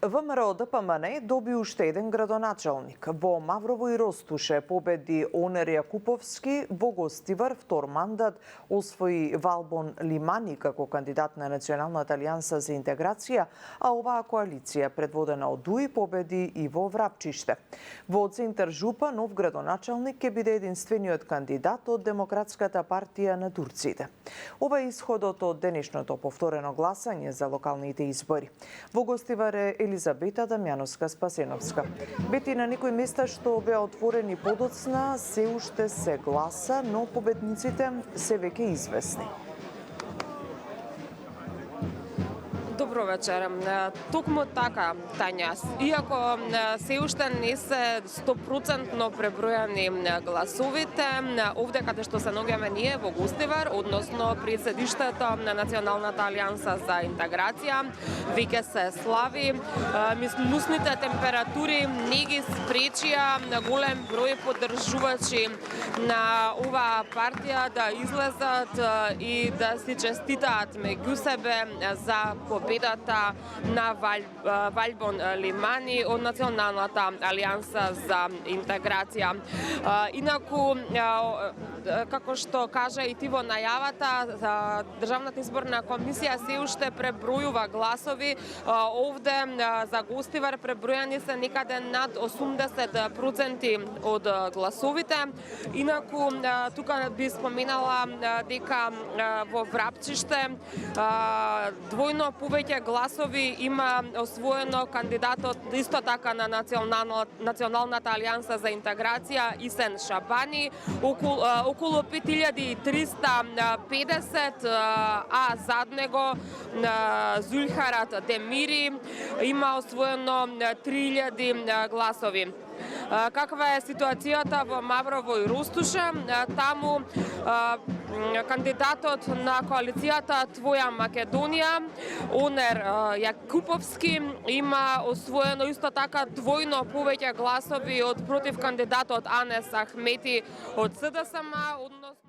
ВМРО ДПМН доби уште еден градоначалник. Во Маврово и Ростуше победи Онер Јакуповски, во Гостивар втор мандат освои Валбон Лимани како кандидат на Националната алијанса за интеграција, а оваа коалиција предводена од ДУИ победи и во Врапчиште. Во Центар Жупа нов градоначалник ќе биде единствениот кандидат од Демократската партија на турците. Ова е исходот од денешното повторено гласање за локалните избори. Во Гостивар е Елизабета Дамјановска-Спасеновска. Бети на некои места што беа отворени подоцна се уште се гласа, но победниците се веќе известни. Добро вечер. Токму така, Тања. Иако се уште не се 100% пребројани гласовите, овде каде што се наоѓаме ние во Гостивар, односно при седиштето на Националната алијанса за интеграција, веќе се слави. Минусните температури не ги спречија голем број поддржувачи на оваа партија да излезат и да си честитаат меѓу себе за победата на Валбон Лимани од Националната алијанса за интеграција. Инаку, како што кажа и ти во најавата, Државната изборна комисија се уште пребројува гласови. Овде за Гостивар пребројани се некаде над 80% од гласовите. Инаку, тука би споменала дека во Врапчиште двојно повеќе гласови има освоено кандидатот исто така на Националната алијанса за интеграција Исен Шабани, околу 5350, а зад него Зулхарат Демири има освоено 3000 гласови. Каква е ситуацијата во Маврово и Ростуше? Таму кандидатот на коалицијата Твоја Македонија, Онер Јакуповски, има освоено исто така двојно повеќе гласови од против кандидатот Анес Ахмети од СДСМ, односно